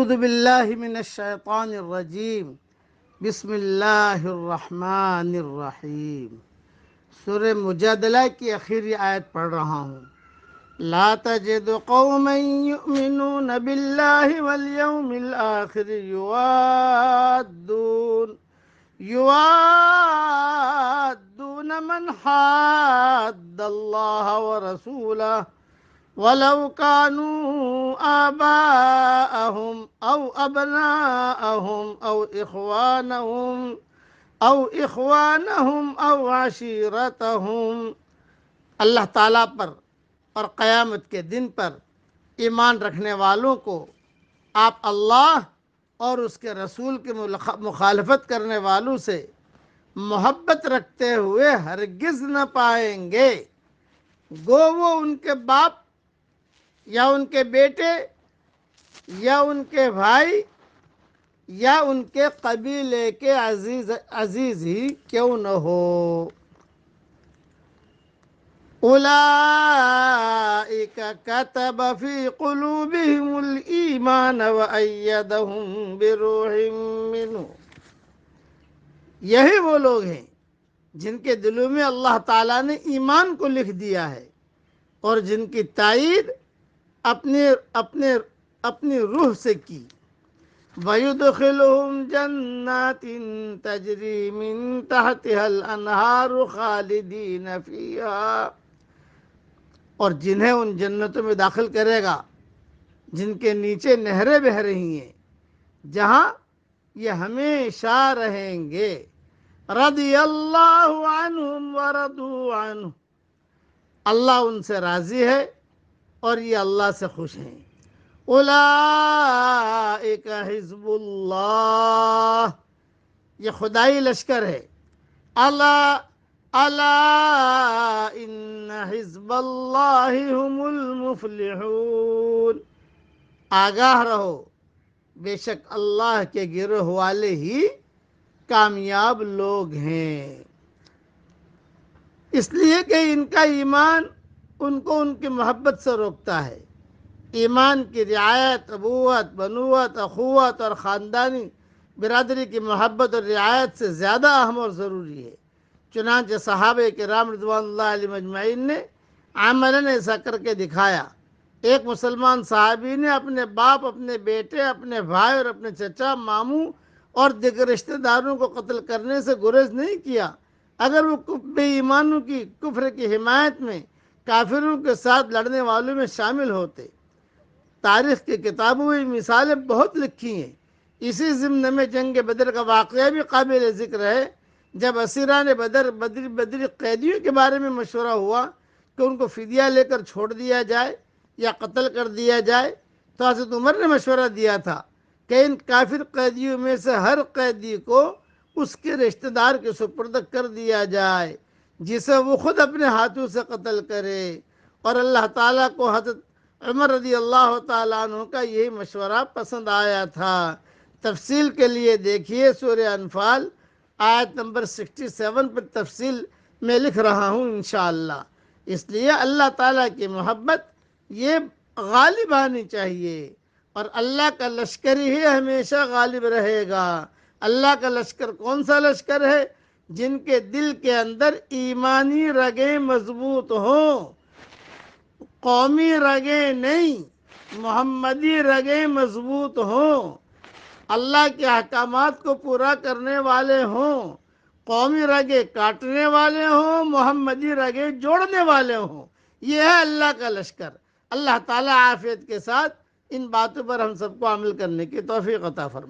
اعوذ باللہ من الشیطان الرجیم بسم اللہ الرحمن الرحیم۔ سورہ مجادلہ کی آخری آیت پڑھ رہا ہوں۔ لا تجد قوما یؤمنون باللہ والیوم الآخر یوادون من حاد اللہ ورسولہ وَلَوْ كَانُوا آبَاءَهُمْ أَوْ أَبْنَاءَهُمْ أَوْ عَشِيرَتَهُمْ۔ اللہ تعالیٰ پر اور قیامت کے دن پر ایمان رکھنے والوں کو آپ اللہ اور اس کے رسول کی مخالفت کرنے والوں سے محبت رکھتے ہوئے ہرگز نہ پائیں گے، گو وہ ان کے باپ یا ان کے بیٹے یا ان کے بھائی یا ان کے قبیلے کے عزیز ہی کیوں نہ ہو۔ اولئک کتب فی قلوبہم الایمان وأیدہم بروح منہ۔ یہی وہ لوگ ہیں جن کے دلوں میں اللہ تعالیٰ نے ایمان کو لکھ دیا ہے اور جن کی تائید اپنی روح سے کی۔ وَيُدْخِلُهُمْ جَنَّاتٍ تَجْرِي مِن تَحْتِهَا الْأَنْهَارُ خَالِدِينَ فِيهَا، اور جنہیں ان جنتوں میں داخل کرے گا جن کے نیچے نہریں بہہ رہی ہیں، جہاں یہ ہمیشہ رہیں گے۔ رضی اللہ عنہم ورضوا عنہ، اللہ ان سے راضی ہے اور یہ اللہ سے خوش ہیں۔ اولئک حزب اللہ، یہ خدائی لشکر ہے۔ الا ان حزب اللہ هم المفلحون، آگاہ رہو بے شک اللہ کے گروہ والے ہی کامیاب لوگ ہیں۔ اس لیے کہ ان کا ایمان ان کو ان کی محبت سے روکتا ہے۔ ایمان کی رعایت، ابوت، بنوت، اخوت اور خاندانی برادری کی محبت اور رعایت سے زیادہ اہم اور ضروری ہے۔ چنانچہ صحابہ کرام رضوان اللہ علیہم اجمعین نے عملاً ایسا کر کے دکھایا۔ ایک مسلمان صحابی نے اپنے باپ، اپنے بیٹے، اپنے بھائی اور اپنے چچا، ماموں اور دیگر رشتہ داروں کو قتل کرنے سے گریز نہیں کیا اگر وہ بے ایمانوں کی کفر کی حمایت میں کافروں کے ساتھ لڑنے والوں میں شامل ہوتے۔ تاریخ کی کتابوں میں مثالیں بہت لکھی ہیں۔ اسی ضمن میں جنگ بدر کا واقعہ بھی قابل ذکر ہے۔ جب اسیران بدری قیدیوں کے بارے میں مشورہ ہوا کہ ان کو فدیہ لے کر چھوڑ دیا جائے یا قتل کر دیا جائے، تو حضرت عمر نے مشورہ دیا تھا کہ ان کافر قیدیوں میں سے ہر قیدی کو اس کے رشتہ دار کے سپرد کر دیا جائے جسے وہ خود اپنے ہاتھوں سے قتل کرے، اور اللہ تعالیٰ کو حضرت عمر رضی اللہ تعالیٰ عنہ کا یہی مشورہ پسند آیا تھا۔ تفصیل کے لیے دیکھیے سورہ انفال آیت نمبر 67 پر تفصیل میں لکھ رہا ہوں انشاءاللہ۔ اس لیے اللہ تعالیٰ کی محبت یہ غالب آنی چاہیے، اور اللہ کا لشکر ہی ہمیشہ غالب رہے گا۔ اللہ کا لشکر کون سا لشکر ہے؟ جن کے دل کے اندر ایمانی رگیں مضبوط ہوں، قومی رگیں نہیں، محمدی رگیں مضبوط ہوں، اللہ کے احکامات کو پورا کرنے والے ہوں، قومی رگیں کاٹنے والے ہوں، محمدی رگیں جوڑنے والے ہوں۔ یہ ہے اللہ کا لشکر۔ اللہ تعالیٰ عافیت کے ساتھ ان باتوں پر ہم سب کو عمل کرنے کی توفیق عطا فرمائے۔